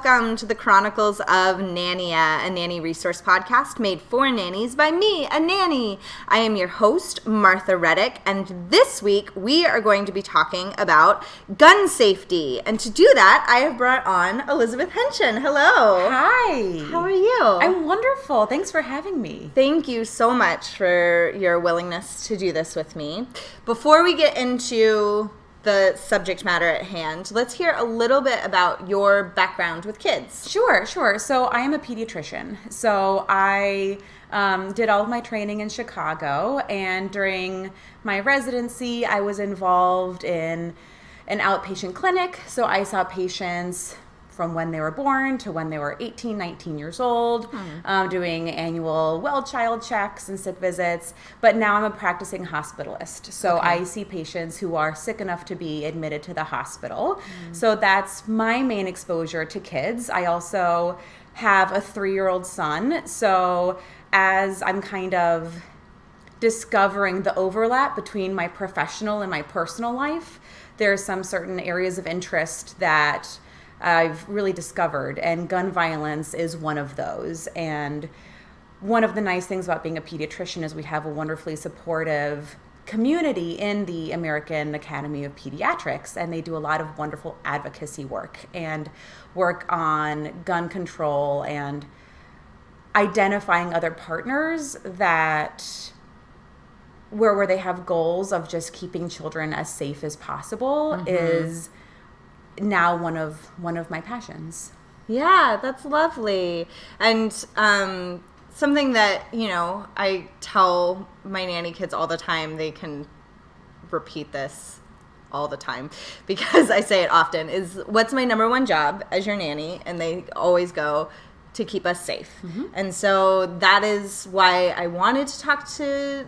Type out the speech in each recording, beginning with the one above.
welcome to the Chronicles of Nania, a nanny resource podcast made for nannies by me, a nanny. I am your host, Martha Reddick, and this week we are going to be talking about gun safety. And to do that, I have brought on Elizabeth Henshin. Hello. Hi. How are you? I'm wonderful. Thanks for having me. Thank you so much for your willingness to do this with me. Before we get into the subject matter at hand, let's hear a little bit about your background with kids. Sure. So I am a pediatrician. So I did all of my training in Chicago, and during my residency, I was involved in an outpatient clinic. So I saw patients from when they were born to when they were 18, 19 years old, doing annual well-child checks and sick visits. But now I'm a practicing hospitalist. So I see patients who are sick enough to be admitted to the hospital. So that's my main exposure to kids. I also have a 3-year-old son. So as I'm kind of discovering the overlap between my professional and my personal life, there are some certain areas of interest that I've really discovered, and gun violence is one of those. And one of the nice things about being a pediatrician is we have a wonderfully supportive community in the American Academy of Pediatrics, and they do a lot of wonderful advocacy work and work on gun control and identifying other partners that where they have goals of just keeping children as safe as possible is now one of my passions. Yeah, that's lovely. And something that, I tell my nanny kids all the time, they can repeat this all the time because I say it often, is what's my number one job as your nanny? And they always go, to keep us safe. And so that is why I wanted to talk to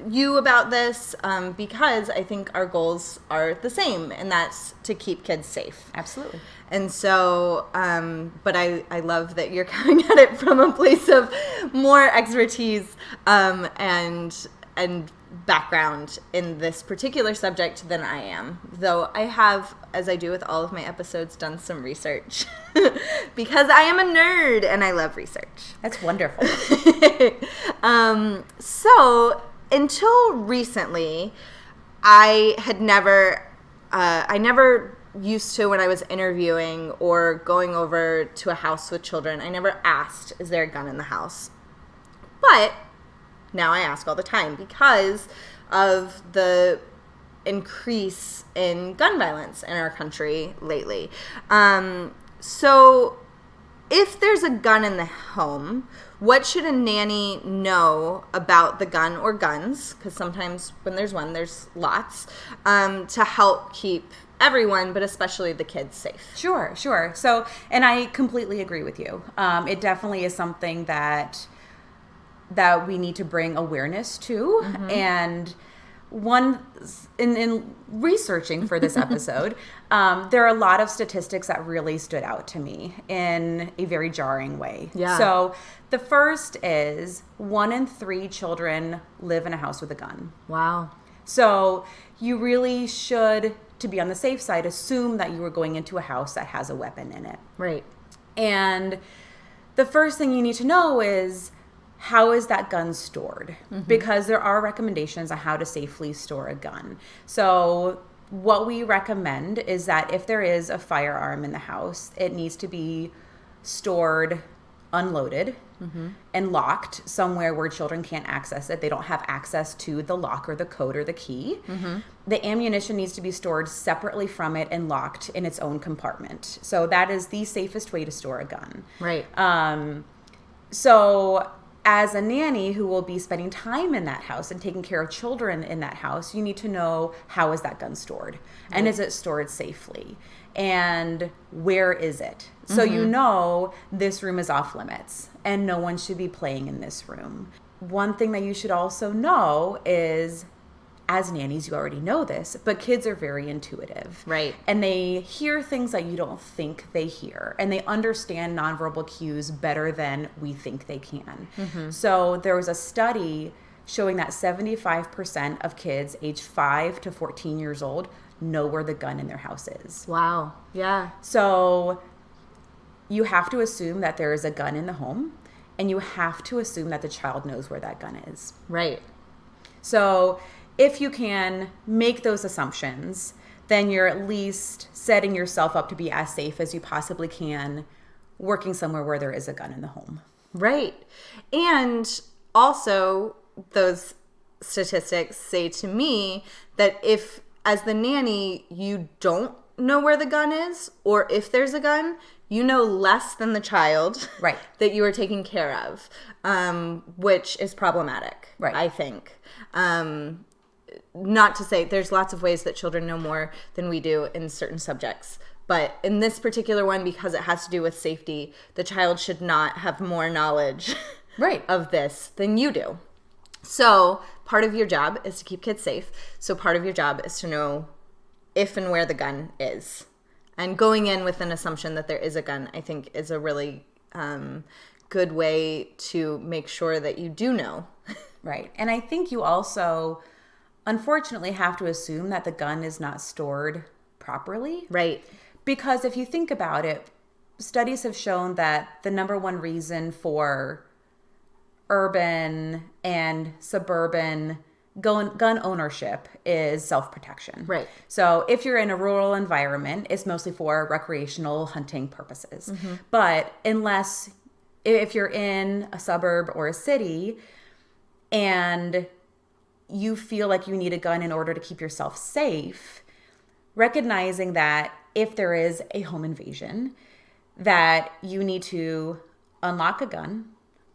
you about this, because I think our goals are the same, and that's to keep kids safe. Absolutely. And so, but I love that you're coming at it from a place of more expertise and background in this particular subject than I am. Though I have, as I do with all of my episodes, done some research because I am a nerd and I love research. That's wonderful. So until recently, I never used to, when I was interviewing or going over to a house with children, I never asked, is there a gun in the house? But now I ask all the time because of the increase in gun violence in our country lately. So if there's a gun in the home, what should a nanny know about the gun or guns? Because sometimes when there's one, there's lots, to help keep everyone, but especially the kids, safe. Sure. So, and I completely agree with you. It definitely is something that we need to bring awareness to. And in researching for this episode, there are a lot of statistics that really stood out to me in a very jarring way. Yeah. So the first is 1 in 3 children live in a house with a gun. Wow. So you really should, to be on the safe side, assume that you are going into a house that has a weapon in it. Right. And the first thing you need to know is, how is that gun stored? Because there are recommendations on how to safely store a gun. So what we recommend is that if there is a firearm in the house, it needs to be stored unloaded and locked somewhere where children can't access it. They don't have access to the lock or the code or the key. The ammunition needs to be stored separately from it and locked in its own compartment. So that is the safest way to store a gun. Right. So as a nanny who will be spending time in that house and taking care of children in that house, you need to know, how is that gun stored? And is it stored safely? And where is it? So you know this room is off limits and no one should be playing in this room. One thing that you should also know is, as nannies, you already know this, but kids are very intuitive. Right. And they hear things that you don't think they hear. And they understand nonverbal cues better than we think they can. So there was a study showing that 75% of kids aged 5 to 14 years old know where the gun in their house is. Wow. Yeah. So you have to assume that there is a gun in the home, and you have to assume that the child knows where that gun is. Right. So if you can make those assumptions, then you're at least setting yourself up to be as safe as you possibly can working somewhere where there is a gun in the home. Right. And also, those statistics say to me that if, as the nanny, you don't know where the gun is, or if there's a gun, you know less than the child Right. that you are taking care of, which is problematic, Right. I think. Not to say there's lots of ways that children know more than we do in certain subjects. But in this particular one, because it has to do with safety, the child should not have more knowledge Right. of this than you do. So part of your job is to keep kids safe. So part of your job is to know if and where the gun is. And going in with an assumption that there is a gun, I think, is a really good way to make sure that you do know. Right. And I think you also, unfortunately, have to assume that the gun is not stored properly. Right. Because if you think about it, studies have shown that the number one reason for urban and suburban gun ownership is self-protection. Right. So if you're in a rural environment, it's mostly for recreational hunting purposes. Mm-hmm. But if you're in a suburb or a city and you feel like you need a gun in order to keep yourself safe, recognizing that if there is a home invasion, that you need to unlock a gun,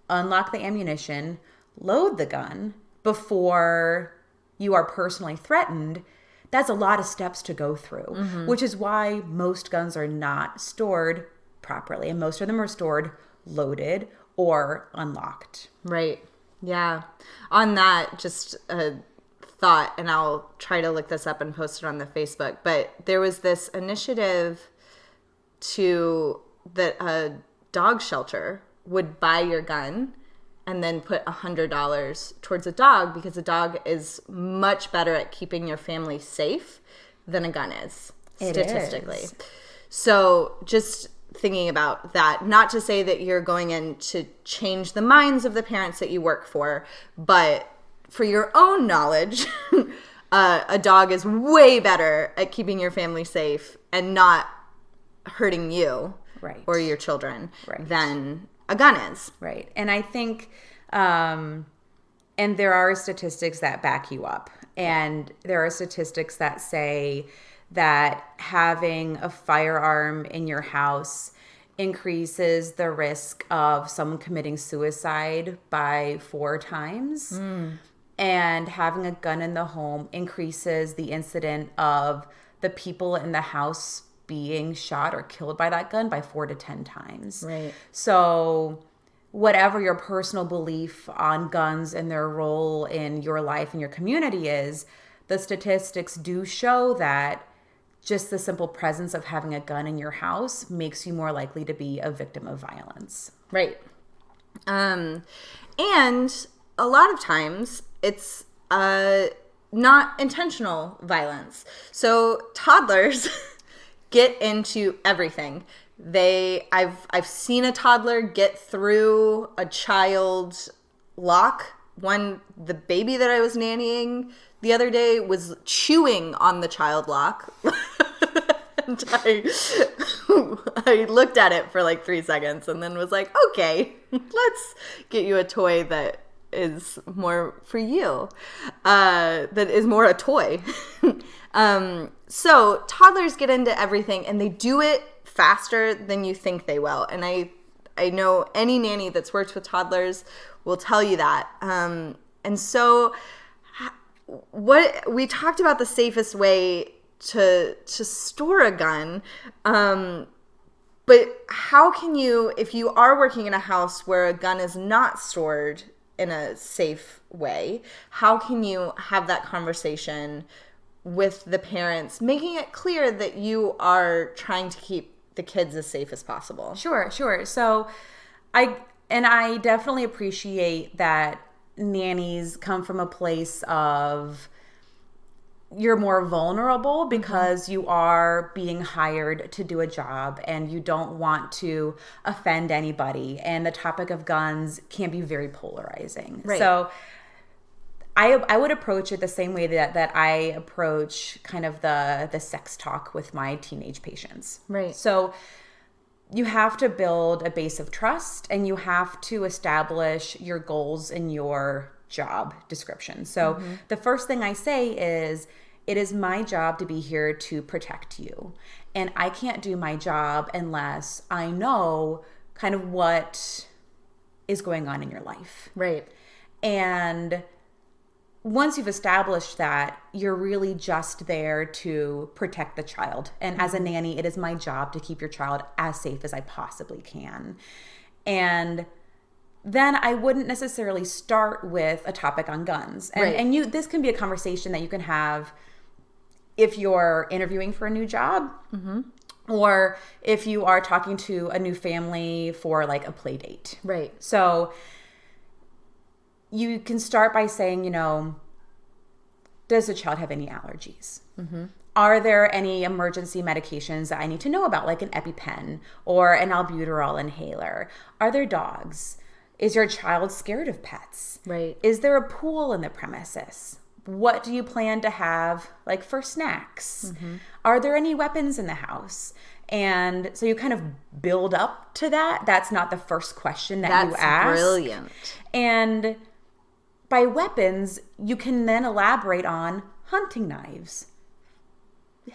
unlock the ammunition, load the gun before you are personally threatened, that's a lot of steps to go through, which is why most guns are not stored properly. And most of them are stored loaded or unlocked. Right. Yeah. On that, just a thought, and I'll try to look this up and post it on the Facebook, but there was this initiative that a dog shelter would buy your gun and then put $100 towards a dog, because a dog is much better at keeping your family safe than a gun is, statistically. Is. So just thinking about that, not to say that you're going in to change the minds of the parents that you work for, but for your own knowledge, a dog is way better at keeping your family safe and not hurting you Right. or your children Right. than a gun is. Right. And I think, and there are statistics that back you up. And there are statistics that say that having a firearm in your house increases the risk of someone committing suicide by 4 times. And having a gun in the home increases the incident of the people in the house being shot or killed by that gun by 4 to 10 times. Right. So whatever your personal belief on guns and their role in your life and your community is, the statistics do show that just the simple presence of having a gun in your house makes you more likely to be a victim of violence. Right. And a lot of times it's not intentional violence. So toddlers get into everything. I've seen a toddler get through a child's lock. The baby that I was nannying the other day was chewing on the child lock. And I looked at it for like 3 seconds and then was like, okay, let's get you a toy that is more for you, that is more a toy. So toddlers get into everything and they do it faster than you think they will. And I know any nanny that's worked with toddlers will tell you that. And so what we talked about, the safest way to store a gun, but how can you, if you are working in a house where a gun is not stored in a safe way, how can you have that conversation with the parents, making it clear that you are trying to keep the kids as safe as possible? Sure. So I definitely appreciate that nannies come from a place of you're more vulnerable because you are being hired to do a job and you don't want to offend anybody. And the topic of guns can be very polarizing. Right. So I would approach it the same way that I approach kind of the sex talk with my teenage patients. Right. So you have to build a base of trust and you have to establish your goals in your job description. So the first thing I say is, it is my job to be here to protect you. And I can't do my job unless I know kind of what is going on in your life. Right. And once you've established that, you're really just there to protect the child. And as a nanny, it is my job to keep your child as safe as I possibly can. And then I wouldn't necessarily start with a topic on guns. And this can be a conversation that you can have if you're interviewing for a new job, or if you are talking to a new family for like a play date. Right. So you can start by saying, does the child have any allergies? Are there any emergency medications that I need to know about, like an EpiPen or an albuterol inhaler? Are there dogs? Is your child scared of pets? Right. Is there a pool in the premises? What do you plan to have like for snacks? Are there any weapons in the house? And so you kind of build up to that. That's not the first question that you ask. That's brilliant. And by weapons, you can then elaborate on hunting knives,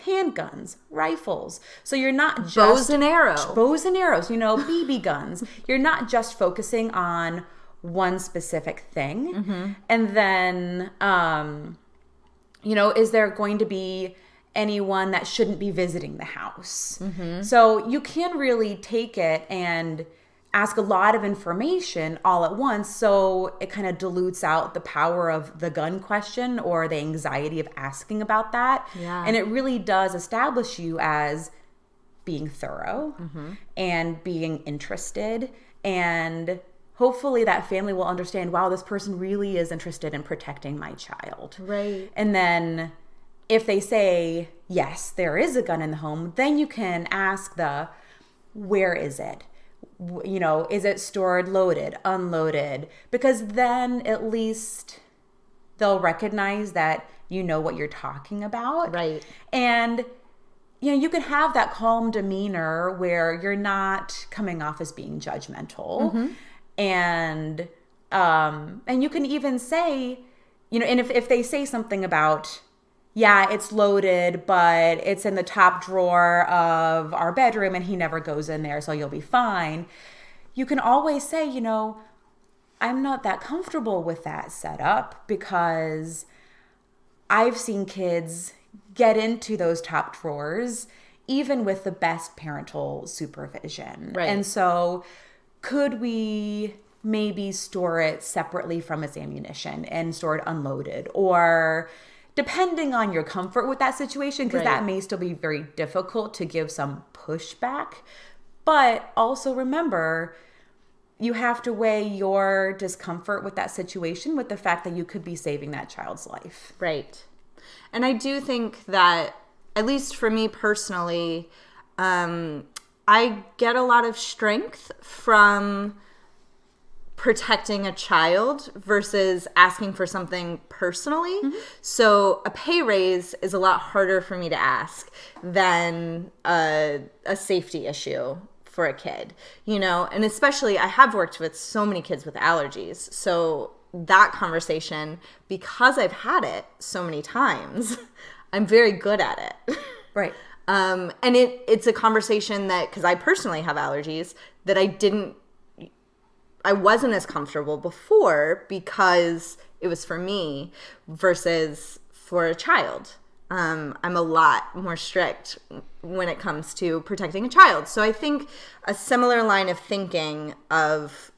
handguns, rifles. So you're not just Bows and arrows, BB guns. You're not just focusing on one specific thing. And then, is there going to be anyone that shouldn't be visiting the house? So you can really take it and ask a lot of information all at once, so it kind of dilutes out the power of the gun question or the anxiety of asking about that. Yeah. And it really does establish you as being thorough and being interested, and hopefully that family will understand, wow, this person really is interested in protecting my child. Right. And then if they say, yes, there is a gun in the home, then you can ask where is it? Is it stored, loaded, unloaded? Because then at least they'll recognize that you know what you're talking about. Right. And you can have that calm demeanor where you're not coming off as being judgmental. And you can even say, and if they say something about, yeah, it's loaded, but it's in the top drawer of our bedroom and he never goes in there, so you'll be fine. You can always say, I'm not that comfortable with that setup because I've seen kids get into those top drawers even with the best parental supervision. Right. And so could we maybe store it separately from its ammunition and store it unloaded? Or depending on your comfort with that situation, because that may still be very difficult to give some pushback. But also remember, you have to weigh your discomfort with that situation with the fact that you could be saving that child's life. Right. And I do think that, at least for me personally, I get a lot of strength from protecting a child versus asking for something personally. So a pay raise is a lot harder for me to ask than a safety issue for a kid, and especially I have worked with so many kids with allergies. So that conversation, because I've had it so many times, I'm very good at it. Right. And it's a conversation that, because I personally have allergies, that I wasn't as comfortable before because it was for me versus for a child. I'm a lot more strict when it comes to protecting a child. So I think a similar line of thinking of,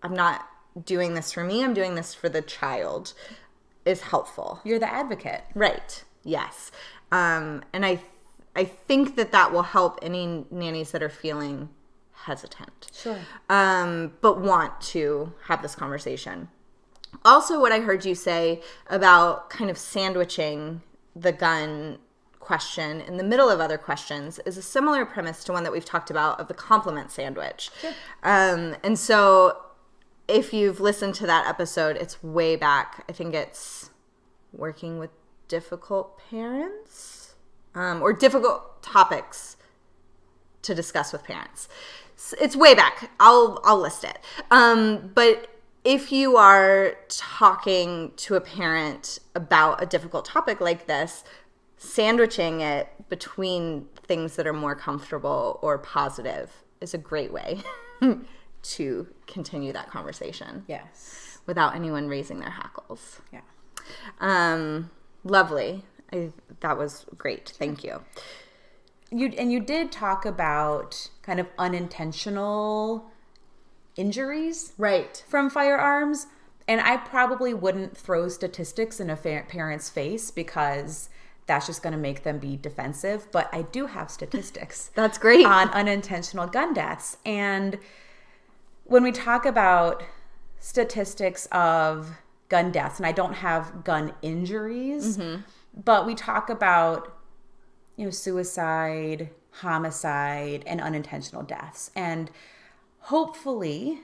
I'm not doing this for me, I'm doing this for the child, is helpful. You're the advocate. Right. Yes. And I think that will help any nannies that are feeling hesitant. Sure. But want to have this conversation. Also, what I heard you say about kind of sandwiching the gun question in the middle of other questions is a similar premise to one that we've talked about of the compliment sandwich. Sure. And so if you've listened to that episode, it's way back. I think it's working with difficult parents, or difficult topics to discuss with parents. It's way back. I'll list it. But if you are talking to a parent about a difficult topic like this, sandwiching it between things that are more comfortable or positive is a great way to continue that conversation. Yes. Without anyone raising their hackles. Yeah. Lovely. That was great. Thank you. You did talk about kind of unintentional injuries, right, from firearms, and I probably wouldn't throw statistics in a parent's face because that's just going to make them be defensive, but I do have statistics. That's great. On unintentional gun deaths. And when we talk about statistics of gun deaths, and I don't have gun injuries, but we talk about suicide, homicide, and unintentional deaths. And hopefully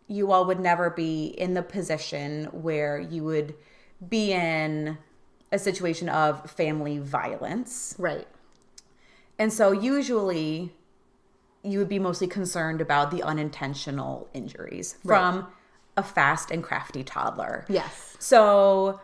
you all would never be in the position where you would be in a situation of family violence. Right. And so usually you would be mostly concerned about the unintentional injuries from a fast and crafty toddler. Yes. So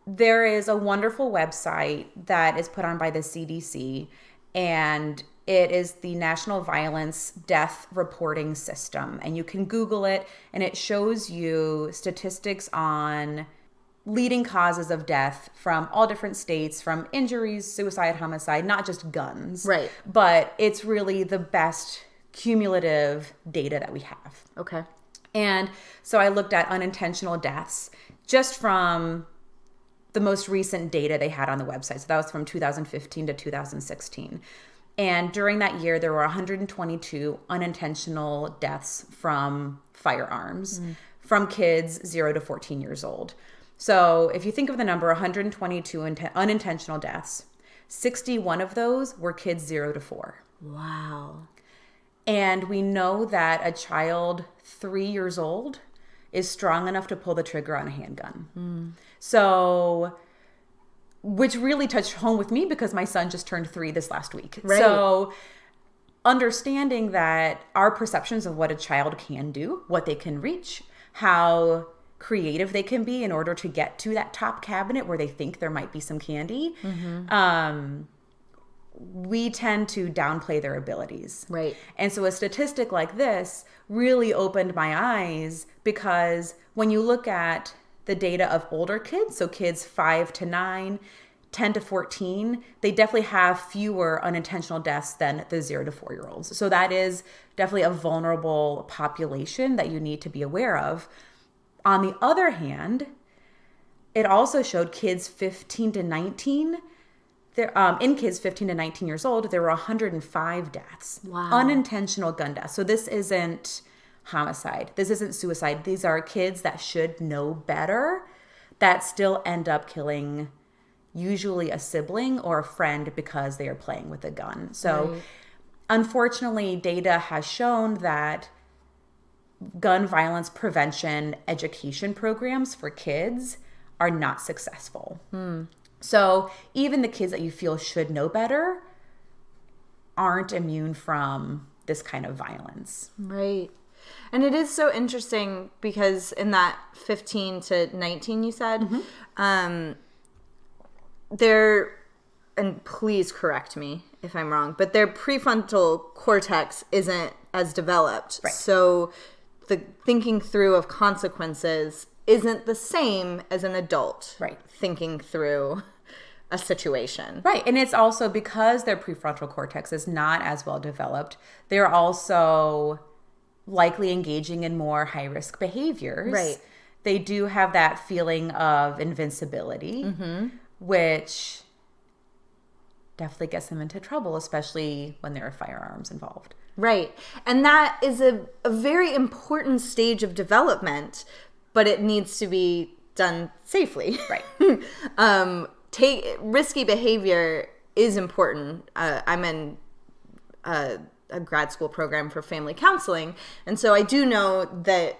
there is a wonderful website that is put on by the CDC, and it is the National Violence Death Reporting System. And you can Google it, and it shows you statistics on leading causes of death from all different states, from injuries, suicide, homicide, not just guns. Right. But it's really the best cumulative data that we have. Okay. And so I looked at unintentional deaths just from the most recent data they had on the website. So that was from 2015 to 2016. And during that year, there were 122 unintentional deaths from firearms from kids 0 to 14 years old. So if you think of the number 122 unintentional deaths, 61 of those were kids 0 to 4. Wow. And we know that a child 3 years old is strong enough to pull the trigger on a handgun. So, which really touched home with me because my son just turned 3 this last week. Right. So understanding that our perceptions of what a child can do, what they can reach, how creative they can be in order to get to that top cabinet where they think there might be some candy, we tend to downplay their abilities. Right. And so a statistic like this really opened my eyes because when you look at the data of older kids, so kids 5 to 9, 10 to 14, they definitely have fewer unintentional deaths than the 0 to 4-year-olds. So that is definitely a vulnerable population that you need to be aware of. On the other hand, it also showed kids 15 to 19. In kids 15 to 19 years old, there were 105 deaths. Wow. Unintentional gun deaths. So this isn't homicide. This isn't suicide. These are kids that should know better that still end up killing usually a sibling or a friend because they are playing with a gun. So unfortunately, data has shown that gun violence prevention education programs for kids are not successful. So even the kids that you feel should know better aren't immune from this kind of violence. Right. And it is so interesting because in that 15 to 19 you said, and please correct me if I'm wrong, but their prefrontal cortex isn't as developed. Right. So the thinking through of consequences isn't the same as an adult thinking through a situation. Right. And it's also because their prefrontal cortex is not as well developed, they're also likely engaging in more high-risk behaviors. Right. They do have that feeling of invincibility, which definitely gets them into trouble, especially when there are firearms involved. Right. And that is a very important stage of development, but it needs to be done safely. Right. risky behavior is important. I'm in a grad school program for family counseling, and so I do know that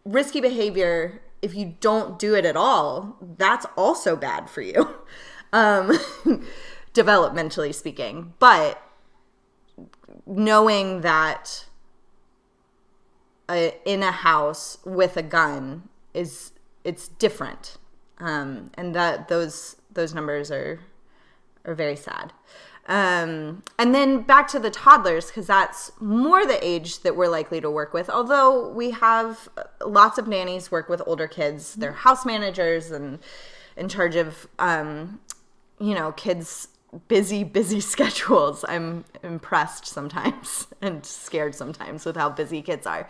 risky behavior, if you don't do it at all, that's also bad for you, developmentally speaking. But knowing that in a house with a gun it's different, and that those numbers are very sad. And then back to the toddlers, because that's more the age that we're likely to work with. Although we have lots of nannies work with older kids, they're house managers and in charge of, kids' busy schedules. I'm impressed sometimes and scared sometimes with how busy kids are,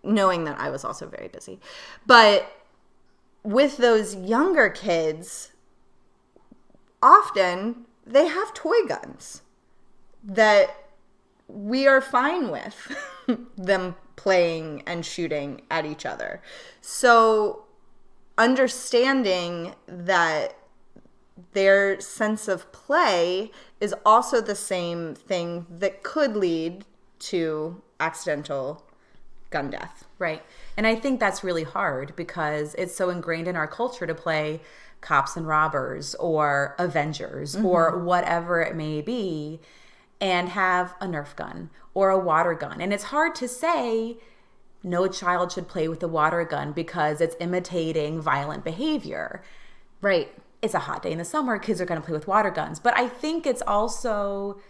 knowing that I was also very busy. But with those younger kids, often they have toy guns that we are fine with them playing and shooting at each other. So understanding that their sense of play is also the same thing that could lead to accidental gun death. Right. And I think that's really hard because it's so ingrained in our culture to play cops and robbers or Avengers or whatever it may be and have a Nerf gun or a water gun. And it's hard to say no child should play with a water gun because it's imitating violent behavior. Right. It's a hot day in the summer, kids are going to play with water guns. But I think it's also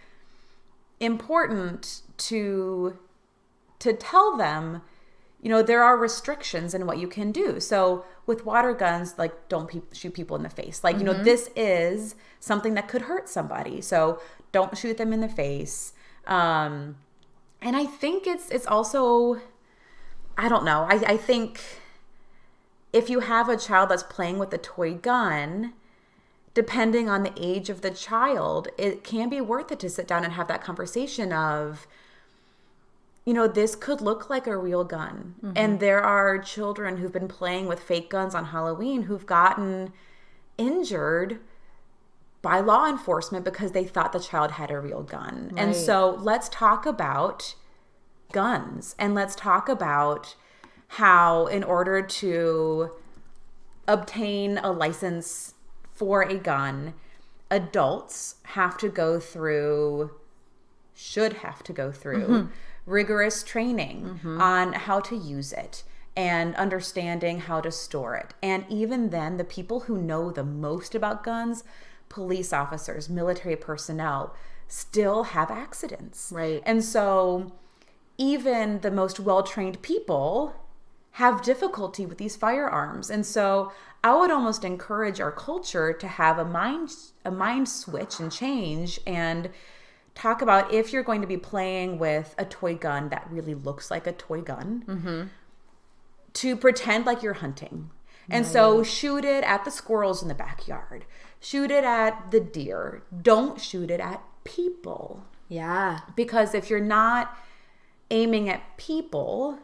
important to tell them, there are restrictions in what you can do. So with water guns, like, don't shoot people in the face. Like, this is something that could hurt somebody. So don't shoot them in the face. And I think it's also, I don't know. I think if you have a child that's playing with a toy gun, depending on the age of the child, it can be worth it to sit down and have that conversation of, this could look like a real gun. Mm-hmm. And there are children who've been playing with fake guns on Halloween who've gotten injured by law enforcement because they thought the child had a real gun. Right. And so let's talk about guns, and let's talk about how in order to obtain a license for a gun, adults should have to go through rigorous training on how to use it and understanding how to store it. And even then, the people who know the most about guns, police officers, military personnel, still have accidents. Right. And so even the most well-trained people have difficulty with these firearms. And so I would almost encourage our culture to have a mind switch and change and talk about, if you're going to be playing with a toy gun that really looks like a toy gun, to pretend like you're hunting. And so shoot it at the squirrels in the backyard. Shoot it at the deer. Don't shoot it at people. Yeah. Because if you're not aiming at people,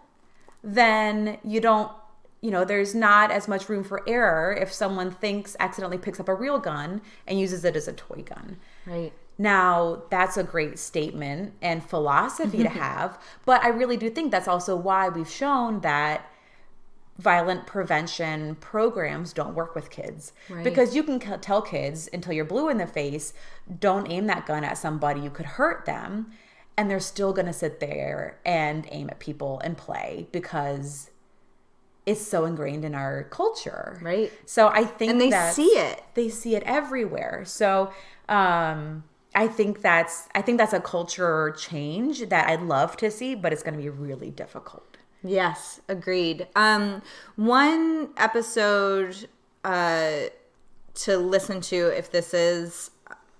then you don't, there's not as much room for error if someone accidentally picks up a real gun and uses it as a toy gun. Right. Now, that's a great statement and philosophy to have, but I really do think that's also why we've shown that violent prevention programs don't work with kids. Right. Because you can tell kids until you're blue in the face, don't aim that gun at somebody, you could hurt them, and they're still going to sit there and aim at people and play because it's so ingrained in our culture. Right. So I think and they see it. They see it everywhere. So I think that's a culture change that I'd love to see, but it's going to be really difficult. Yes, agreed. One episode to listen to if this is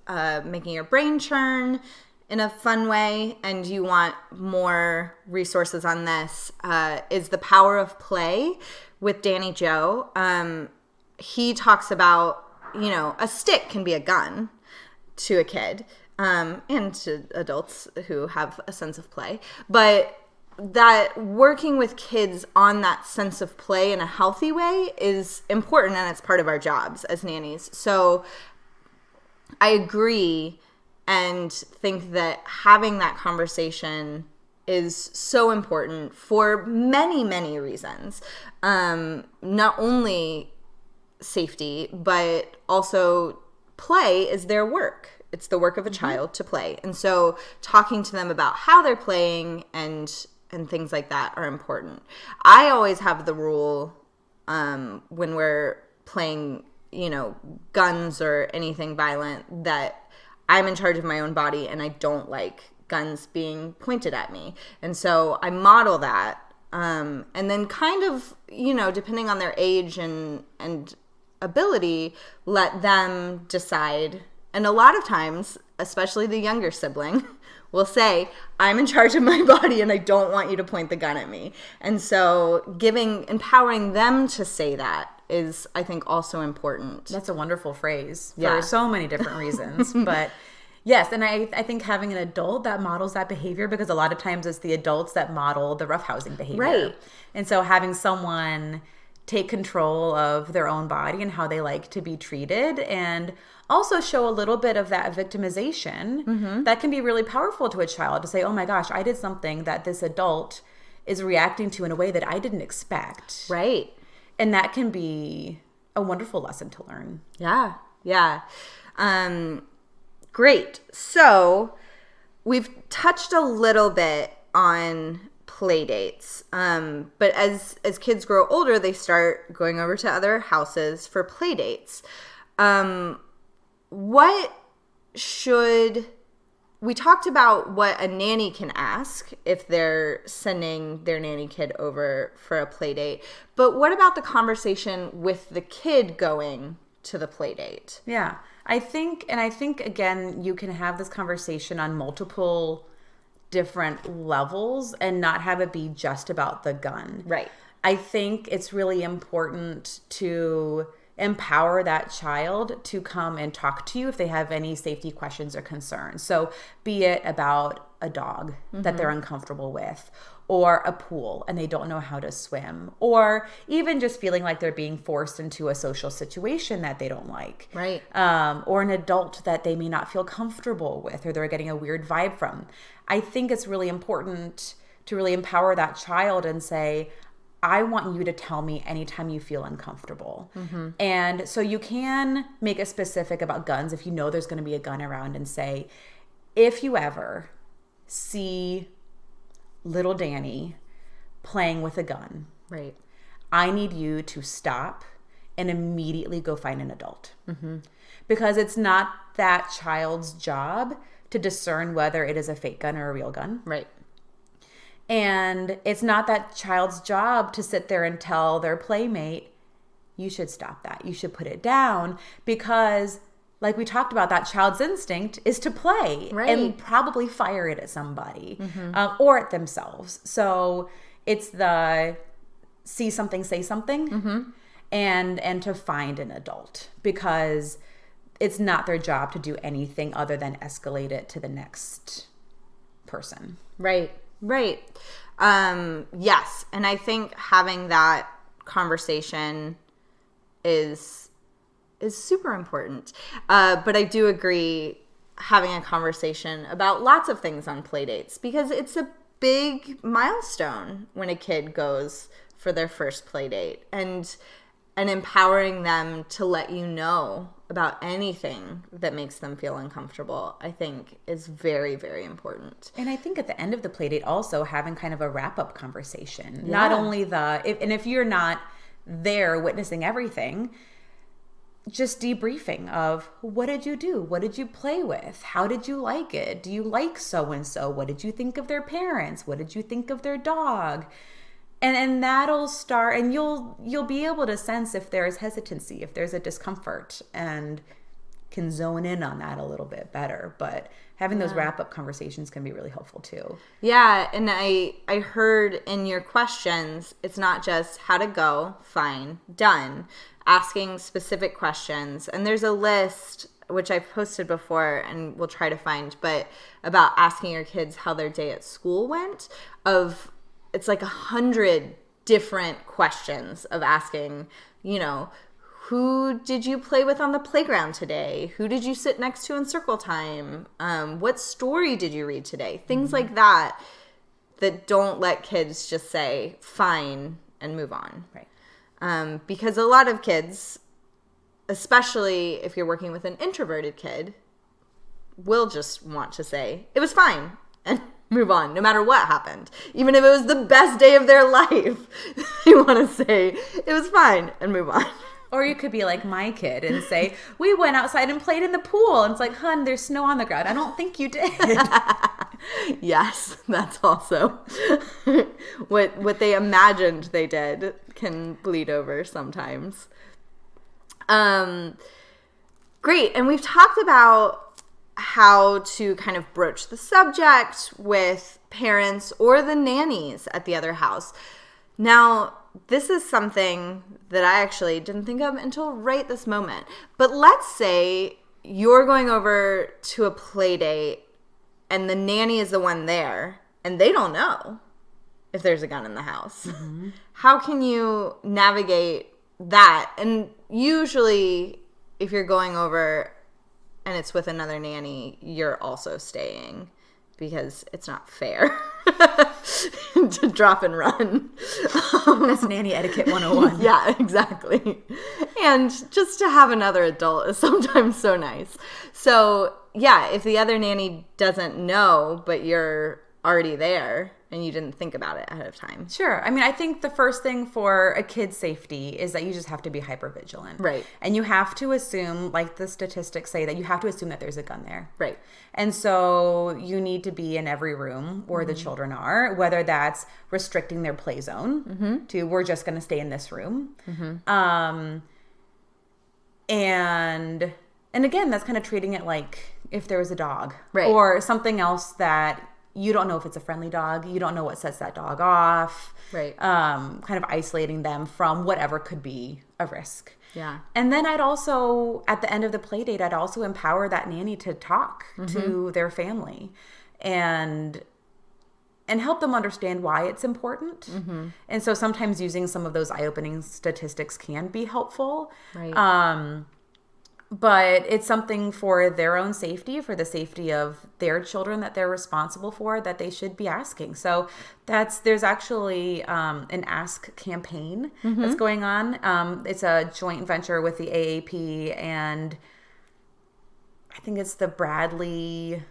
making your brain churn in a fun way and you want more resources on this is The Power of Play with Danny Joe. He talks about, a stick can be a gun to a kid and to adults who have a sense of play. But that working with kids on that sense of play in a healthy way is important, and it's part of our jobs as nannies. So I agree and think that having that conversation is so important for many, many reasons. Not only safety, but also play is their work. It's the work of a child to play. And so talking to them about how they're playing and things like that are important. I always have the rule when we're playing, guns or anything violent, that I'm in charge of my own body and I don't like guns being pointed at me. And so I model that. And then kind of, depending on their age and ability, let them decide. And a lot of times, especially the younger sibling, will say, I'm in charge of my body and I don't want you to point the gun at me. And so empowering them to say that is, I think, also important. That's a wonderful phrase Yeah. for so many different reasons. But yes, and I think having an adult that models that behavior, because a lot of times it's the adults that model the roughhousing behavior. Right. And so having someone take control of their own body and how they like to be treated, and also show a little bit of that victimization, that can be really powerful to a child to say, oh my gosh, I did something that this adult is reacting to in a way that I didn't expect. Right. And that can be a wonderful lesson to learn. Yeah. Yeah. Great. So we've touched a little bit on play dates. But as kids grow older, they start going over to other houses for play dates. We talked about what a nanny can ask if they're sending their nanny kid over for a play date. But what about the conversation with the kid going to the play date? Yeah. I think again, you can have this conversation on multiple different levels and not have it be just about the gun. Right. I think it's really important to empower that child to come and talk to you if they have any safety questions or concerns. So be it about a dog that they're uncomfortable with, or a pool and they don't know how to swim, or even just feeling like they're being forced into a social situation that they don't like. Right. Or an adult that they may not feel comfortable with, or they're getting a weird vibe from. I think it's really important to really empower that child and say, I want you to tell me anytime you feel uncomfortable. And so you can make it specific about guns if you know there's going to be a gun around, and say, if you ever see little Danny playing with a gun, Right. I need you to stop and immediately go find an adult. Because it's not that child's job to discern whether it is a fake gun or a real gun. Right. And it's not that child's job to sit there and tell their playmate, you should stop that. You should put it down. Because like we talked about, that child's instinct is to play and probably fire it at somebody or at themselves. So it's the see something, say something, and to find an adult, because it's not their job to do anything other than escalate it to the next person. Right. Right. Yes. And I think having that conversation is super important. But I do agree, having a conversation about lots of things on play dates, because it's a big milestone when a kid goes for their first play date, and empowering them to let you know about anything that makes them feel uncomfortable, I think is very, very important. And I think at the end of the play date, also having kind of a wrap-up conversation. Not only if you're not there witnessing everything, just debriefing of, what did you do? What did you play with? How did you like it? Do you like so-and-so? What did you think of their parents? What did you think of their dog? And that'll start, and you'll be able to sense if there's hesitancy, if there's a discomfort, and can zone in on that a little bit better. But having those wrap-up conversations can be really helpful too. Yeah, and I heard in your questions, it's not just how to go, fine, done. Asking specific questions. And there's a list, which I've posted before and we'll try to find, but about asking your kids how their day at school went, of it's like 100 different questions of asking, you know, who did you play with on the playground today? Who did you sit next to in circle time? What story did you read today? Things like that don't let kids just say fine and move on. Right. Because a lot of kids, especially if you're working with an introverted kid, will just want to say it was fine and move on no matter what happened. Even if it was the best day of their life, they want to say it was fine and move on. Or you could be like my kid and say, we went outside and played in the pool. And it's like, hun, there's snow on the ground. I don't think you did. Yes, that's also what they imagined they did can bleed over sometimes. Great. And we've talked about how to kind of broach the subject with parents or the nannies at the other house. Now, this is something that I actually didn't think of until right this moment. But let's say you're going over to a play date and the nanny is the one there and they don't know if there's a gun in the house. Mm-hmm. How can you navigate that? And usually if you're going over and it's with another nanny, you're also staying because it's not fair to drop and run. That's nanny etiquette 101. Yeah, exactly. And just to have another adult is sometimes so nice. So, yeah, if the other nanny doesn't know, but you're already there and you didn't think about it ahead of time. Sure. I mean, I think the first thing for a kid's safety is that you just have to be hyper vigilant. Right. And you have to assume, like the statistics say, that you have to assume that there's a gun there. Right. And so you need to be in every room where the children are, whether that's restricting their play zone to we're just going to stay in this room. And again, that's kind of treating it like if there was a dog or something else that you don't know if it's a friendly dog. You don't know what sets that dog off. Right. Kind of isolating them from whatever could be a risk. Yeah. And then I'd also, at the end of the play date, I'd also empower that nanny to talk to their family and help them understand why it's important. And so sometimes using some of those eye-opening statistics can be helpful. Right. But it's something for their own safety, for the safety of their children that they're responsible for, that they should be asking. So there's actually an Ask campaign that's going on. It's a joint venture with the AAP and I think it's the Bradley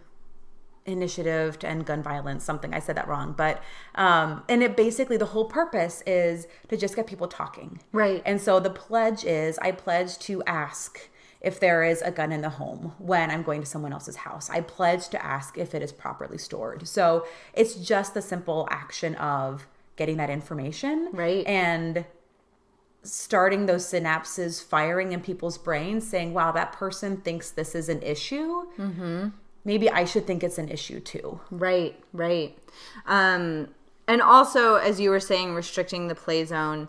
Initiative to End Gun Violence, something. I said that wrong. But, and it basically, the whole purpose is to just get people talking. Right. And so the pledge is, I pledge to ask if there is a gun in the home when I'm going to someone else's house. I pledge to ask if it is properly stored. So it's just the simple action of getting that information. Right. And starting those synapses firing in people's brains saying, wow, that person thinks this is an issue. Maybe I should think it's an issue too. Right, right. And also, as you were saying, restricting the play zone,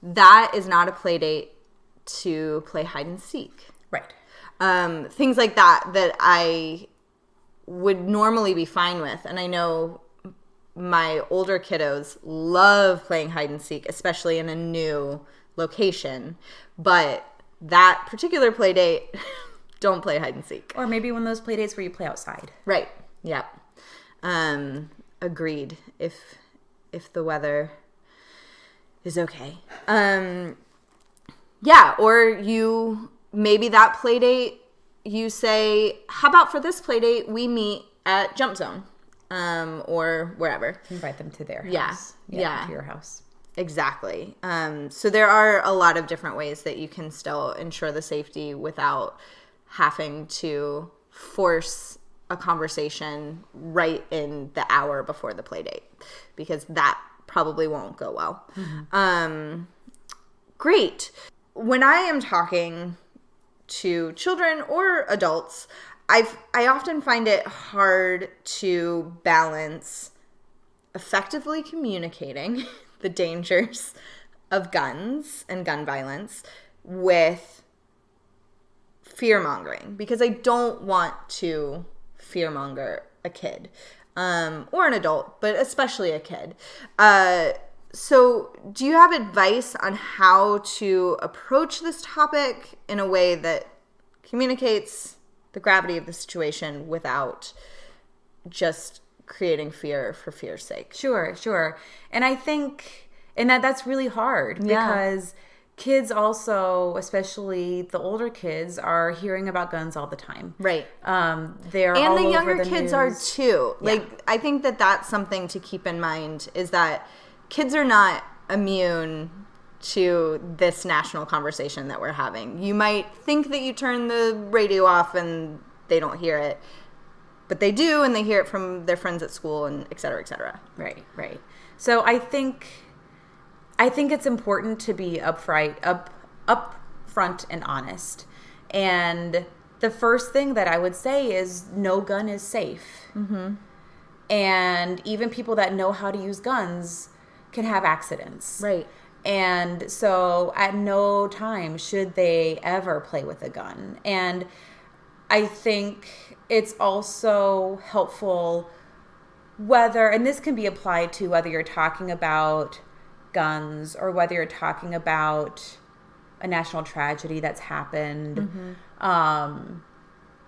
that is not a play date to play hide and seek. Right. Things like that I would normally be fine with. And I know my older kiddos love playing hide and seek, especially in a new location. But that particular play date, don't play hide and seek. Or maybe one of those play dates where you play outside. Right. Yep. Agreed. If the weather is okay. Yeah. Or maybe that play date, you say, how about for this play date, we meet at Jump Zone, or wherever. Invite them to their Yeah. house. Yeah. To your house. Exactly. So there are a lot of different ways that you can still ensure the safety without having to force a conversation right in the hour before the play date, because that probably won't go well. Great. When I am talking to children or adults, I often find it hard to balance effectively communicating the dangers of guns and gun violence with fear-mongering, because I don't want to fear-monger a kid. or an adult, but especially a kid. So do you have advice on how to approach this topic in a way that communicates the gravity of the situation without just creating fear for fear's sake? Sure. And I think, and that's really hard because kids also, especially the older kids, are hearing about guns all the time. Right. They're and all the over younger the kids news. are too. Yeah. Like, I think that's something to keep in mind, is that kids are not immune to this national conversation that we're having. You might think that you turn the radio off and they don't hear it, but they do, and they hear it from their friends at school, and et cetera, et cetera. Right. So I think it's important to be upfront and honest. And the first thing that I would say is no gun is safe. Mm-hmm. And even people that know how to use guns can have accidents. Right. And so at no time should they ever play with a gun. And I think it's also helpful and this can be applied to whether you're talking about guns or whether you're talking about a national tragedy that's happened. Mm-hmm.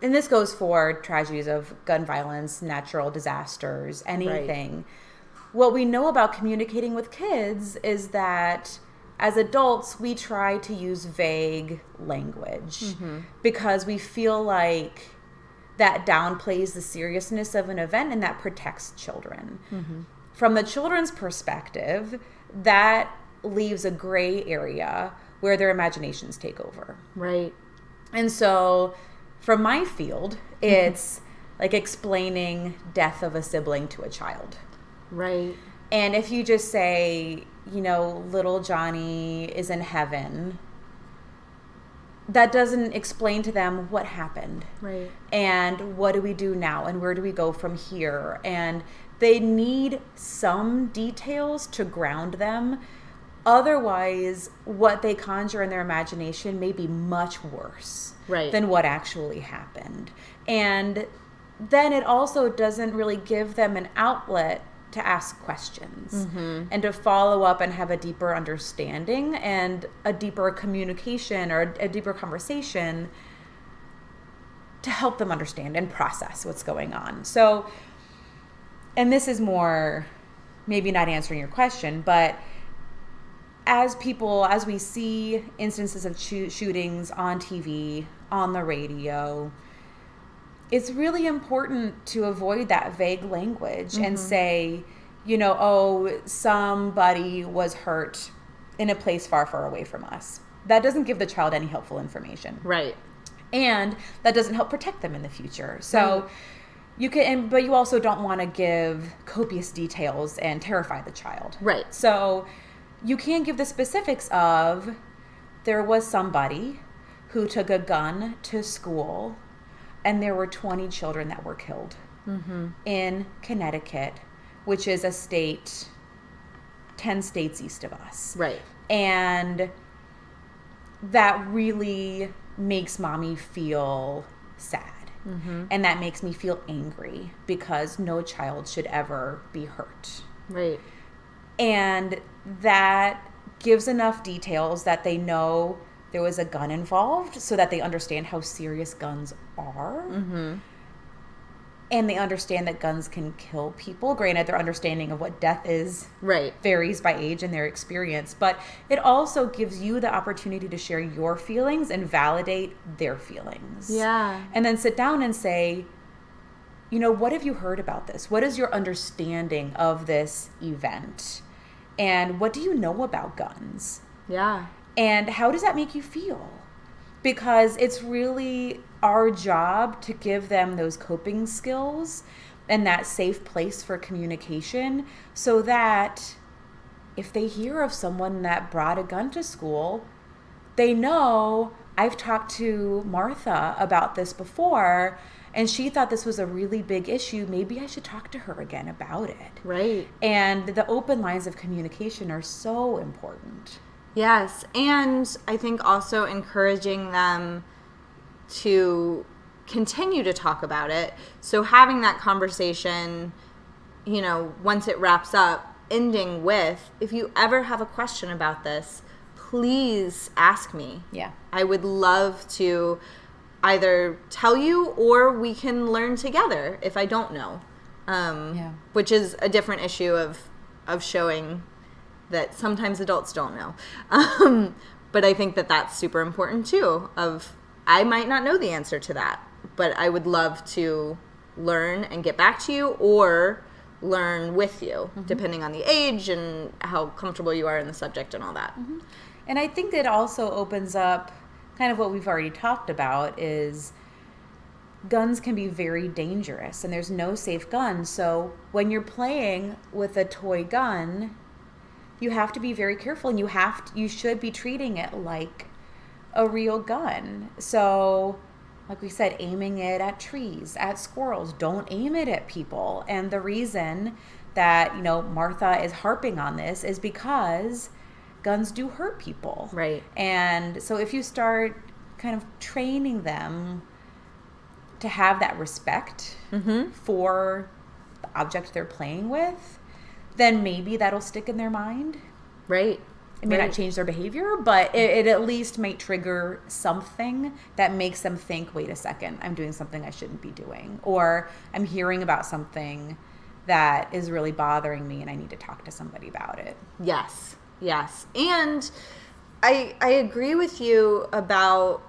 And this goes for tragedies of gun violence, natural disasters, anything. Right. What we know about communicating with kids is that as adults, we try to use vague language because we feel like that downplays the seriousness of an event and that protects children. Mm-hmm. From the children's perspective, that leaves a gray area where their imaginations take over. Right. And so from my field, it's like explaining death of a sibling to a child. Right. And if you just say, little Johnny is in heaven, that doesn't explain to them what happened. Right. And what do we do now? And where do we go from here? And they need some details to ground them. Otherwise, what they conjure in their imagination may be much worse than what actually happened. And then it also doesn't really give them an outlet to ask questions and to follow up and have a deeper understanding and a deeper communication or a deeper conversation to help them understand and process what's going on. So, and this is more maybe not answering your question, but as we see instances of shootings on TV, on the radio, it's really important to avoid that vague language and say, somebody was hurt in a place far, far away from us. That doesn't give the child any helpful information. Right. And that doesn't help protect them in the future. So you can, but you also don't want to give copious details and terrify the child. Right. So you can give the specifics of there was somebody who took a gun to school and there were 20 children that were killed in Connecticut, which is a state 10 states east of us. Right. And that really makes mommy feel sad. And that makes me feel angry because no child should ever be hurt. Right. And that gives enough details that they know there was a gun involved so that they understand how serious guns are. And they understand that guns can kill people. Granted, their understanding of what death is varies by age and their experience. But it also gives you the opportunity to share your feelings and validate their feelings. Yeah. And then sit down and say, what have you heard about this? What is your understanding of this event? And what do you know about guns? Yeah. And how does that make you feel? Because it's really our job to give them those coping skills and that safe place for communication so that if they hear of someone that brought a gun to school, they know, I've talked to Martha about this before and she thought this was a really big issue. Maybe I should talk to her again about it. Right. And the open lines of communication are so important. Yes, and I think also encouraging them to continue to talk about it. So having that conversation once it wraps up, ending with, if you ever have a question about this, please ask me. Yeah. I would love to either tell you, or we can learn together if I don't know. Which is a different issue of showing that sometimes adults don't know. But I think that that's super important too, I might not know the answer to that, but I would love to learn and get back to you, or learn with you, depending on the age and how comfortable you are in the subject and all that. And I think it also opens up kind of what we've already talked about, is guns can be very dangerous, and there's no safe gun. So when you're playing with a toy gun, you have to be very careful, and you should be treating it like a real gun. So like we said, aiming it at trees, at squirrels. Don't aim it at people. And the reason that, Martha is harping on this is because guns do hurt people. Right. And so if you start kind of training them to have that respect for the object they're playing with, then maybe that'll stick in their mind. Right. It may not change their behavior, but it at least might trigger something that makes them think, wait a second, I'm doing something I shouldn't be doing. Or I'm hearing about something that is really bothering me and I need to talk to somebody about it. Yes. And I agree with you about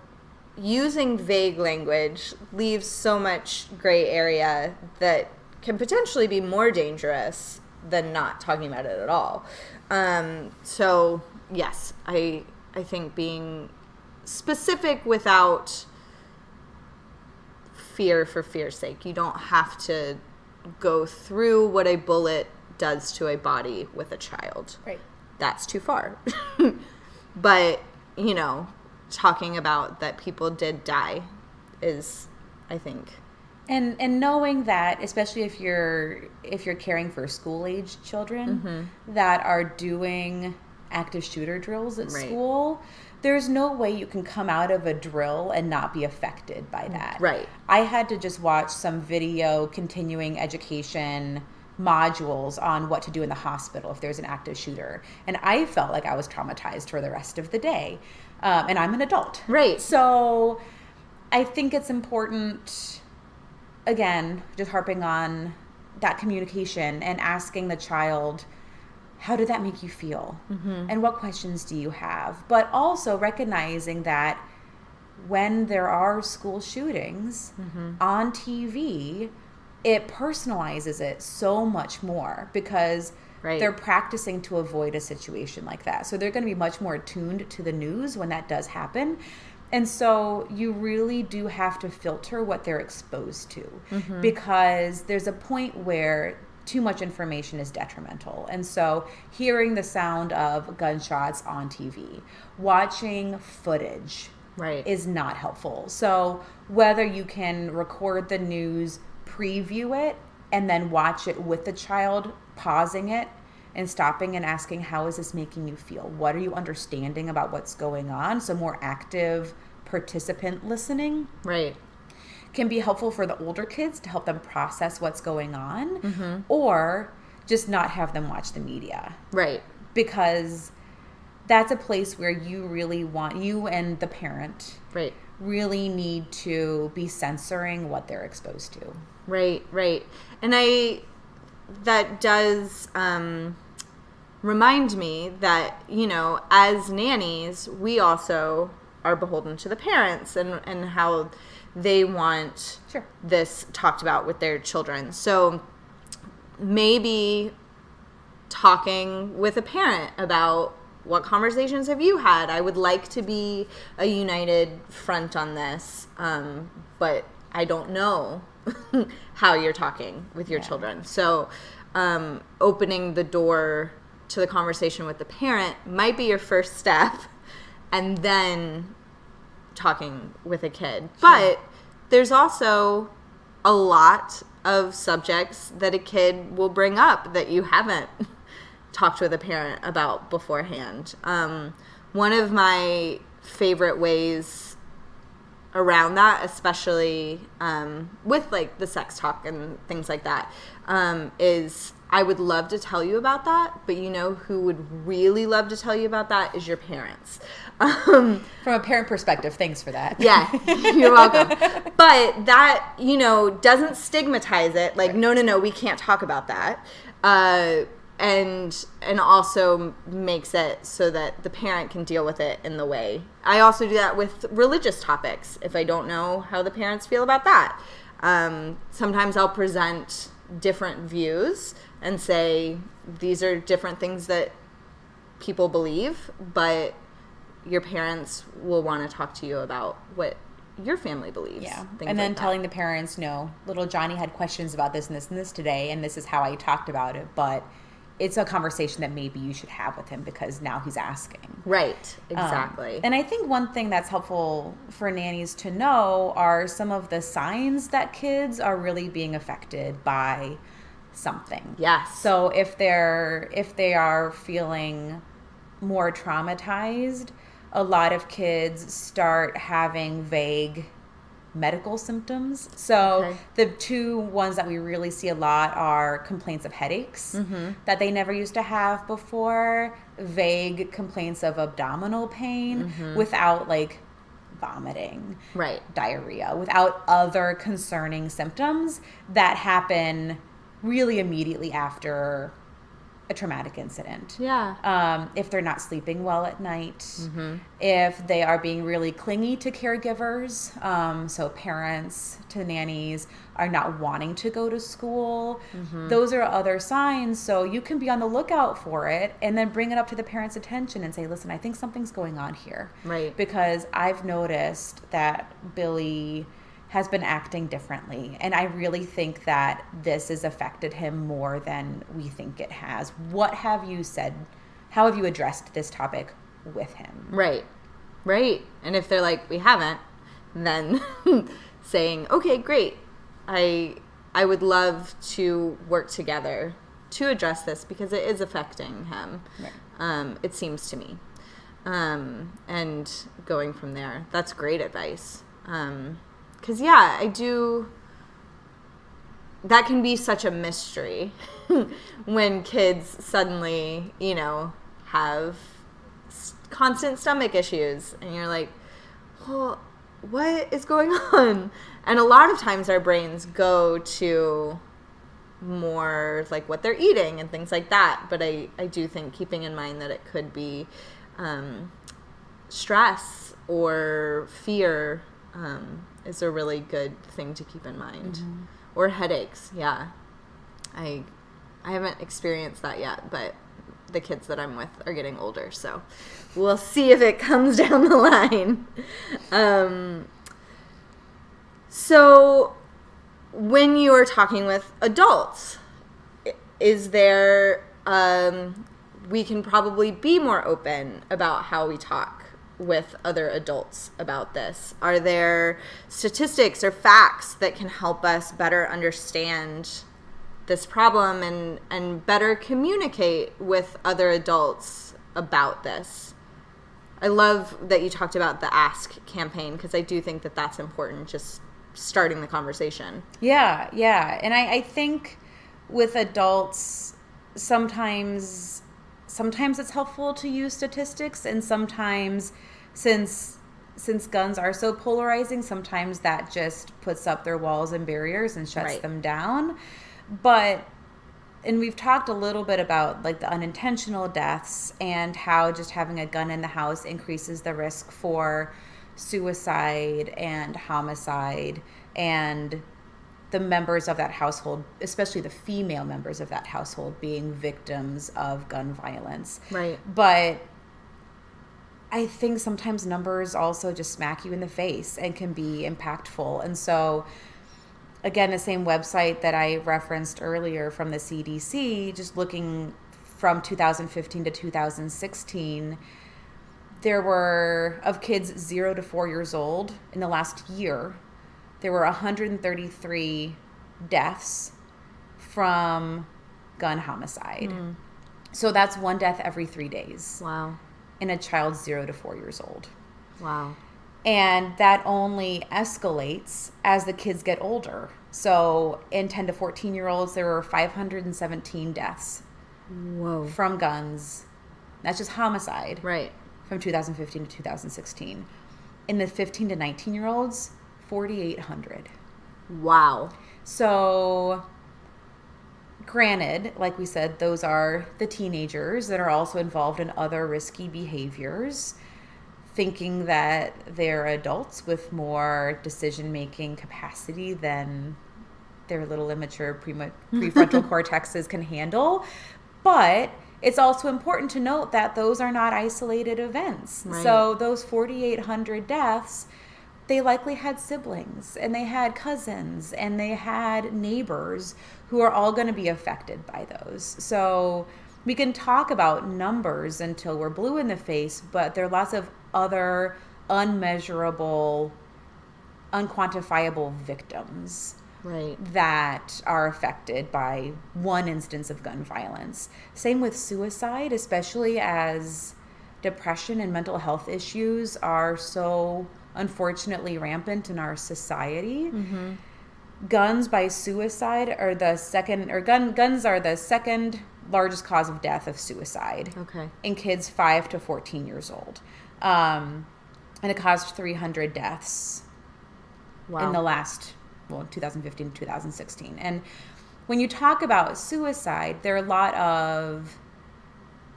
using vague language leaves so much gray area that can potentially be more dangerous than not talking about it at all. So yes, I think being specific without fear for fear's sake. You don't have to go through what a bullet does to a body with a child. Right. That's too far. But, talking about that people did die is, I think. And knowing that, especially if you're caring for school-age children that are doing active shooter drills at school, there's no way you can come out of a drill and not be affected by that. Right. I had to just watch some video continuing education modules on what to do in the hospital if there's an active shooter. And I felt like I was traumatized for the rest of the day. And I'm an adult. Right. So I think it's important, again, just harping on that communication and asking the child, how did that make you feel? And what questions do you have? But also recognizing that when there are school shootings on TV, it personalizes it so much more because they're practicing to avoid a situation like that. So they're going to be much more attuned to the news when that does happen. And so you really do have to filter what they're exposed to because there's a point where too much information is detrimental. And so hearing the sound of gunshots on TV, watching footage is not helpful. So whether you can record the news, preview it, and then watch it with the child, pausing it and stopping and asking, how is this making you feel? What are you understanding about what's going on? So more active participant listening can be helpful for the older kids to help them process what's going on, or just not have them watch the media. Right. Because that's a place where you really want, you and the parent really need to be censoring what they're exposed to. Right. And that does remind me that, as nannies, we also are beholden to the parents and how they want this talked about with their children. So maybe talking with a parent about what conversations have you had? I would like to be a united front on this, but I don't know how you're talking with your children. So opening the door to the conversation with the parent might be your first step, and then talking with a kid. But there's also a lot of subjects that a kid will bring up that you haven't talked with a parent about beforehand. One of my favorite ways around that, especially with like the sex talk and things like that, is I would love to tell you about that, but you know who would really love to tell you about that is your parents. From a parent perspective, thanks for that. Yeah, you're welcome. But that, you know, doesn't stigmatize it. Like, no, we can't talk about that. And also makes it so that the parent can deal with it in the way. I also do that with religious topics if I don't know how the parents feel about that. Sometimes I'll present different views and say these are different things that people believe, but your parents will want to talk to you about what your family believes. Yeah. Things And then like telling the parents, no, little Johnny had questions about this and this and this today, and this is how I talked about it, but it's a conversation that maybe you should have with him because now he's asking. Right, exactly. And I think one thing that's helpful for nannies to know are some of the signs that kids are really being affected by something. Yes. So if they are feeling more traumatized, a lot of kids start having vague medical symptoms. So Okay. the two ones that we really see a lot are complaints of headaches that they never used to have before, vague complaints of abdominal pain without like vomiting, Right. diarrhea, without other concerning symptoms that happen really immediately after a traumatic incident. Yeah. If they're not sleeping well at night, if they are being really clingy to caregivers, so parents to nannies are not wanting to go to school, those are other signs. So you can be on the lookout for it and then bring it up to the parents' attention and say, listen, I think something's going on here. Right. Because I've noticed that Billy has been acting differently. And I really think that this has affected him more than we think it has. What have you said? How have you addressed this topic with him? Right. Right. And if they're like, we haven't, then saying, okay, great. I would love to work together to address this because it is affecting him. Right. It seems to me. And going from there. That's great advice. Because, yeah, I do. That can be such a mystery when kids suddenly, you know, have constant stomach issues. And you're like, well, what is going on? And a lot of times our brains go to more like what they're eating and things like that. But I do think keeping in mind that it could be stress or fear is a really good thing to keep in mind. Or headaches, yeah. I haven't experienced that yet, but the kids that I'm with are getting older, so we'll see if it comes down the line. So when you are talking with adults, is there, we can probably be more open about how we talk with other adults about this. Are there statistics or facts that can help us better understand this problem and better communicate with other adults about this? I love that you talked about the Ask campaign because I do think that that's important, just starting the conversation. Yeah. And I think with adults, sometimes it's helpful to use statistics, and sometimes since guns are so polarizing, sometimes that just puts up their walls and barriers and shuts them down. And we've talked a little bit about like the unintentional deaths and how just having a gun in the house increases the risk for suicide and homicide, and the members of that household, especially the female members of that household, being victims of gun violence. Right. But I think sometimes numbers also just smack you in the face and can be impactful. And so, again, the same website that I referenced earlier from the CDC, just looking from 2015 to 2016, there were, of kids 0 to 4 years old in the last year, there were 133 deaths from gun homicide. So that's one death every 3 days. Wow. In a child 0 to 4 years old. Wow. And that only escalates as the kids get older. So in 10 to 14-year-olds, there were 517 deaths Whoa. from guns. That's just homicide. Right. From 2015 to 2016. In the 15 to 19-year-olds, 4,800. Wow. So, granted, like we said, those are the teenagers that are also involved in other risky behaviors, thinking that they're adults with more decision-making capacity than their little immature prefrontal cortexes can handle. But it's also important to note that those are not isolated events. Right. So those 4,800 deaths, they likely had siblings and they had cousins and they had neighbors who are all going to be affected by those. So we can talk about numbers until we're blue in the face, but there are lots of other unmeasurable, unquantifiable victims. Right. That are affected by one instance of gun violence. Same with suicide, especially as depression and mental health issues are so unfortunately rampant in our society. Mm-hmm. Guns by suicide are the second, or guns are the second largest cause of death of suicide. Okay. In kids 5 to 14 years old. And it caused 300 deaths Wow. in the last 2015 to 2016. And when you talk about suicide, there are a lot of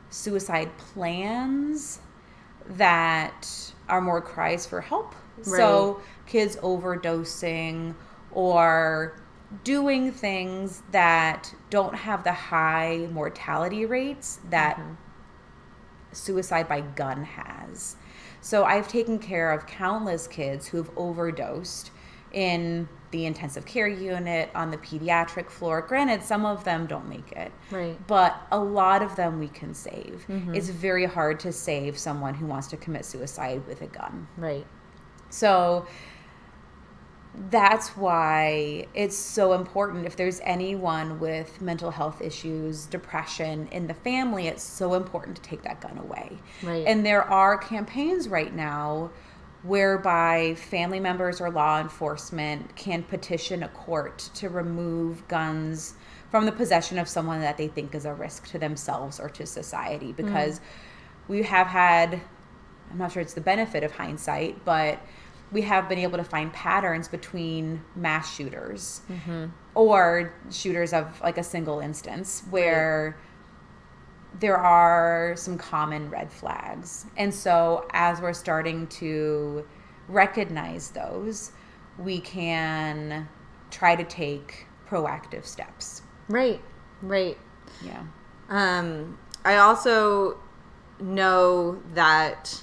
suicide plans that are more cries for help. Right. So kids overdosing or doing things that don't have the high mortality rates that suicide by gun has. So I've taken care of countless kids who've overdosed in the intensive care unit, on the pediatric floor. Granted, some of them don't make it. Right. But a lot of them we can save. Mm-hmm. It's very hard to save someone who wants to commit suicide with a gun. Right. So that's why it's so important. If there's anyone with mental health issues, depression in the family, it's so important to take that gun away. Right. And there are campaigns right now whereby family members or law enforcement can petition a court to remove guns from the possession of someone that they think is a risk to themselves or to society. Because we have had, I'm not sure it's the benefit of hindsight, but we have been able to find patterns between mass shooters or shooters of like a single instance where there are some common red flags. And so as we're starting to recognize those, we can try to take proactive steps. Right. Right. Yeah. I also know that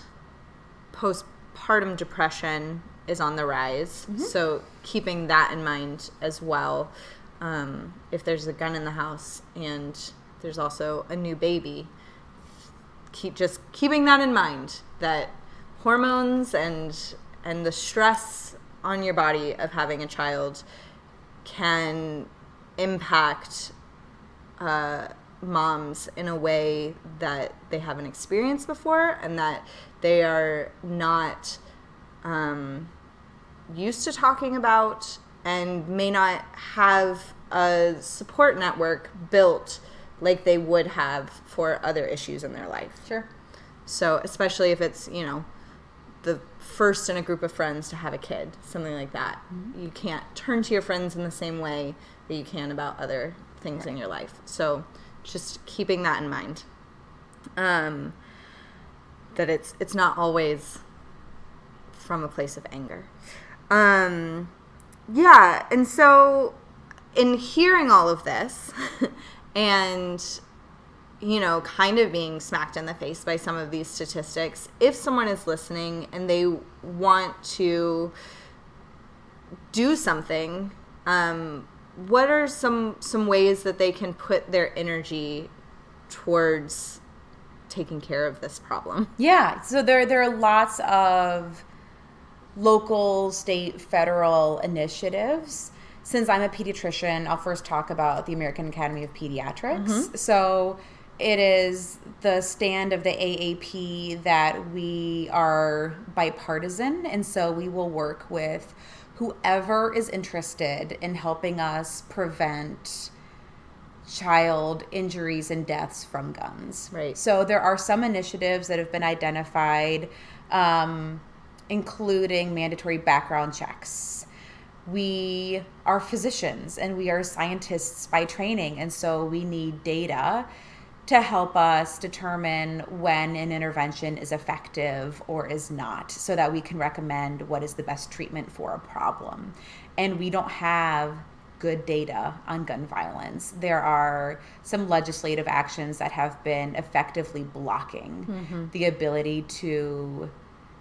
postpartum depression is on the rise. So keeping that in mind as well. If there's a gun in the house and there's also a new baby, keeping that in mind, that hormones and the stress on your body of having a child can impact moms in a way that they haven't experienced before, and that they are not used to talking about, and may not have a support network built like they would have for other issues in their life. Sure. So especially if it's, the first in a group of friends to have a kid, something like that. You can't turn to your friends in the same way that you can about other things in your life. So just keeping that in mind. That it's not always from a place of anger. Yeah, and so in hearing all of this and kind of being smacked in the face by some of these statistics, if someone is listening and they want to do something, what are some ways that they can put their energy towards taking care of this problem? Yeah, so there are lots of local, state, federal initiatives. Since I'm a pediatrician, I'll first talk about the American Academy of Pediatrics. So it is the stand of the AAP that we are bipartisan, and so we will work with whoever is interested in helping us prevent child injuries and deaths from guns. Right. So there are some initiatives that have been identified, including mandatory background checks. We are physicians and we are scientists by training, and so we need data to help us determine when an intervention is effective or is not, so that we can recommend what is the best treatment for a problem. And we don't have good data on gun violence. There are some legislative actions that have been effectively blocking the ability to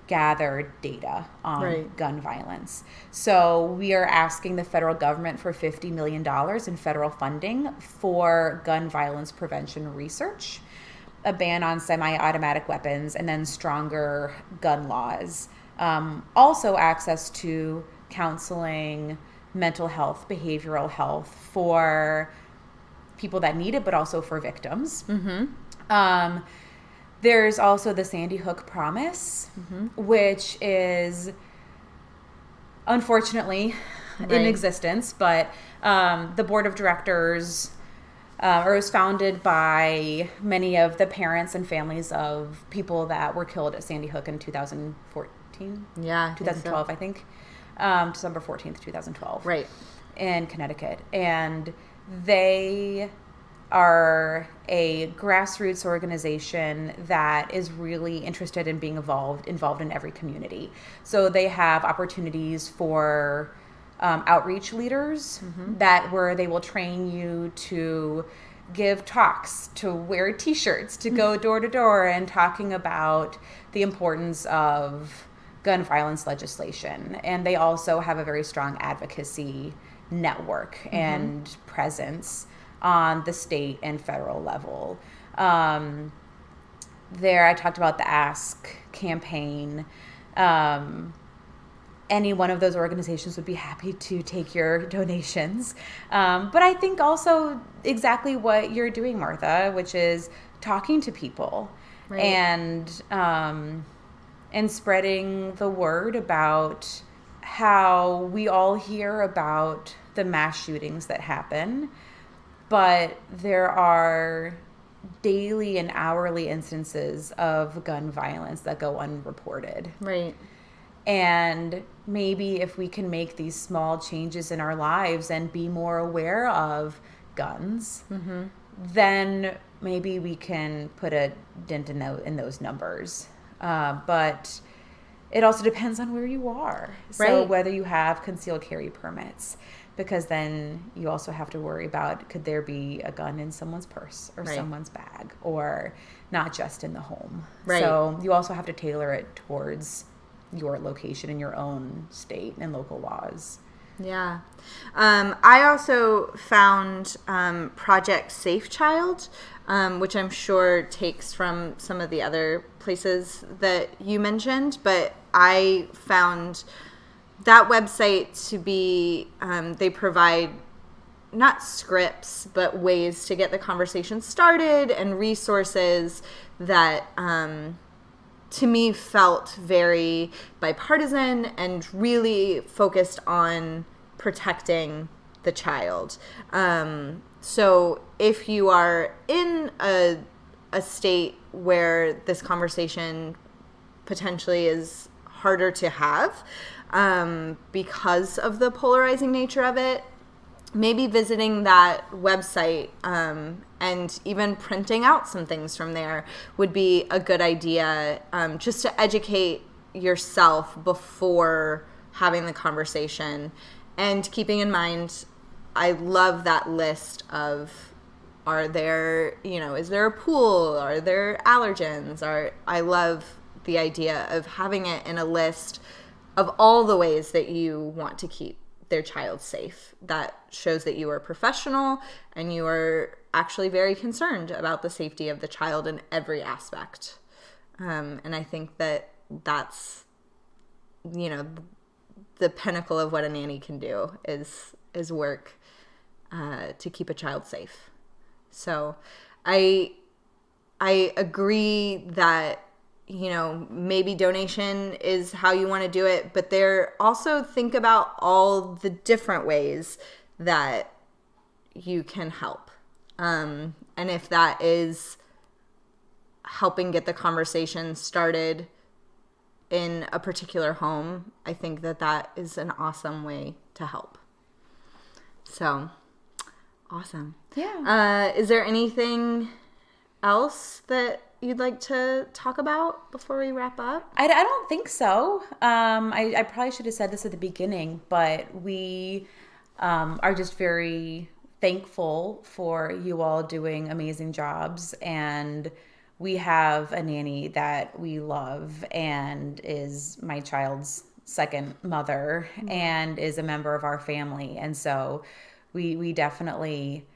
gather data on gun violence. So we are asking the federal government for $50 million in federal funding for gun violence prevention research, a ban on semi-automatic weapons, and then stronger gun laws. Also access to counseling, mental health, behavioral health for people that need it, but also for victims. There's also the Sandy Hook Promise, which is unfortunately in existence, but the board of directors or was founded by many of the parents and families of people that were killed at Sandy Hook in 2014? Yeah. 2012, I think. December 14th, 2012. Right. In Connecticut. And they are a grassroots organization that is really interested in being involved in every community. So they have opportunities for outreach leaders where they will train you to give talks, to wear t-shirts, to go door to door and talking about the importance of gun violence legislation. And they also have a very strong advocacy network and presence on the state and federal level. There, I talked about the Ask campaign. Any one of those organizations would be happy to take your donations. But I think also exactly what you're doing, Martha, which is talking to people and spreading the word about how we all hear about the mass shootings that happen, but there are daily and hourly instances of gun violence that go unreported. Right. And maybe if we can make these small changes in our lives and be more aware of guns, then maybe we can put a dent in those numbers. But it also depends on where you are. So whether you have concealed carry permits, because then you also have to worry about, could there be a gun in someone's purse or someone's bag, or not just in the home. So you also have to tailor it towards your location and your own state and local laws. Yeah. I also found Project Safe Child, which I'm sure takes from some of the other places that you mentioned, but I found that website to be, they provide not scripts, but ways to get the conversation started and resources that to me felt very bipartisan and really focused on protecting the child. So if you are in a state where this conversation potentially is harder to have because of the polarizing nature of it, maybe visiting that website and even printing out some things from there would be a good idea, just to educate yourself before having the conversation. And keeping in mind, I love that list of, are there, is there a pool? Are there allergens? I love the idea of having it in a list of all the ways that you want to keep their child safe. That shows that you are professional and you are actually very concerned about the safety of the child in every aspect. And I think that that's, the pinnacle of what a nanny can do is work to keep a child safe. So I I agree that, you know, maybe donation is how you want to do it, but there also think about all the different ways that you can help. And if that is helping get the conversation started in a particular home, I think that that is an awesome way to help. So, awesome. Yeah. Is there anything else that you'd like to talk about before we wrap up? I don't think so. I probably should have said this at the beginning, but we are just very thankful for you all doing amazing jobs, and we have a nanny that we love and is my child's second mother and is a member of our family. And so we definitely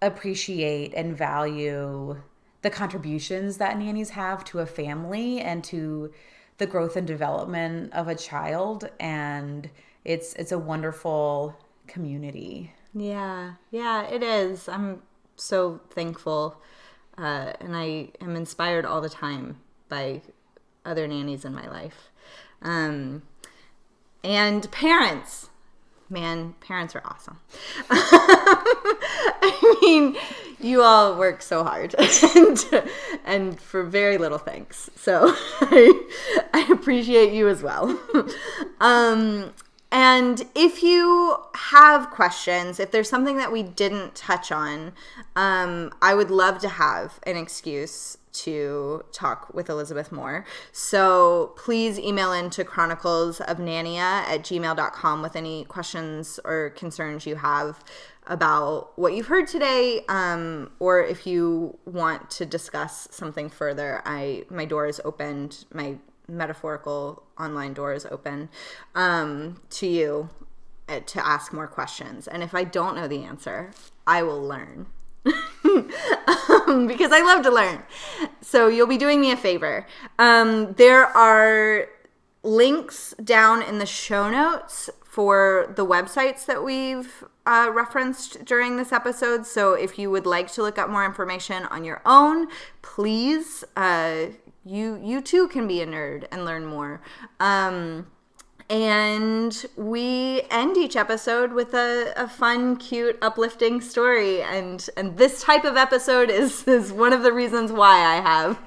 appreciate and value the contributions that nannies have to a family and to the growth and development of a child. And it's a wonderful community. Yeah, it is. I'm so thankful. And I am inspired all the time by other nannies in my life. And parents. Man, parents are awesome. I mean, you all work so hard and for very little thanks. So I appreciate you as well. And if you have questions, if there's something that we didn't touch on, I would love to have an excuse to talk with Elizabeth more. So please email in to chroniclesofnania@gmail.com with any questions or concerns you have about what you've heard today, or if you want to discuss something further. My door is opened, my metaphorical online door is open to you to ask more questions. And if I don't know the answer, I will learn. Because I love to learn. So you'll be doing me a favor. There are links down in the show notes for the websites that we've referenced during this episode. So if you would like to look up more information on your own, please, you too can be a nerd and learn more. And we end each episode with a fun, cute, uplifting story. And this type of episode is one of the reasons why I have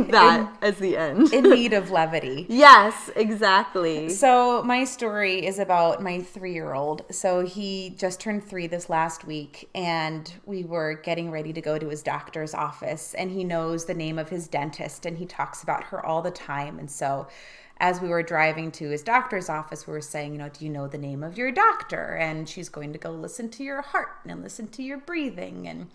that as the end. In need of levity. Yes, exactly. So my story is about my 3-year-old. So he just turned 3 this last week, and we were getting ready to go to his doctor's office, and he knows the name of his dentist, and he talks about her all the time. And so as we were driving to his doctor's office, we were saying, do you know the name of your doctor? And she's going to go listen to your heart and listen to your breathing and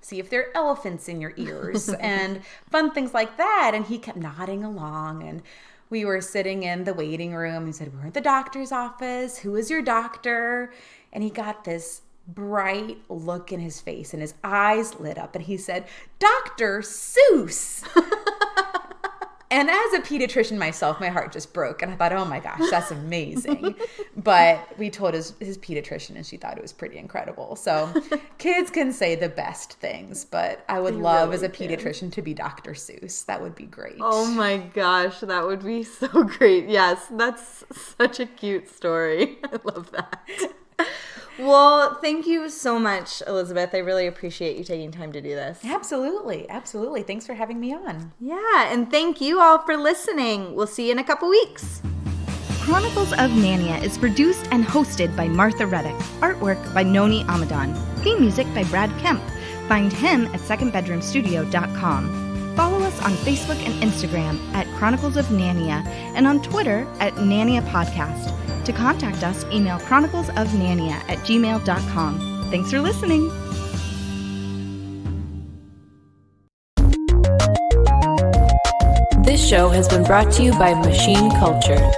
see if there are elephants in your ears and fun things like that. And he kept nodding along, and we were sitting in the waiting room. He said, we're at the doctor's office. Who is your doctor? And he got this bright look in his face, and his eyes lit up, and he said, Dr. Seuss. And as a pediatrician myself, my heart just broke. And I thought, oh my gosh, that's amazing. But we told his pediatrician, and she thought it was pretty incredible. So kids can say the best things, but I would love as a pediatrician to be Dr. Seuss. That would be great. Oh my gosh, that would be so great. Yes, that's such a cute story. I love that. Well, thank you so much, Elizabeth. I really appreciate you taking time to do this. Absolutely. Absolutely. Thanks for having me on. Yeah, and thank you all for listening. We'll see you in a couple weeks. Chronicles of Nania is produced and hosted by Martha Reddick. Artwork by Noni Amadan. Theme music by Brad Kemp. Find him at secondbedroomstudio.com. Follow us on Facebook and Instagram at Chronicles of Nania and on Twitter at Nania Podcast. To contact us, email chroniclesofnania@gmail.com. Thanks for listening. This show has been brought to you by Machine Culture.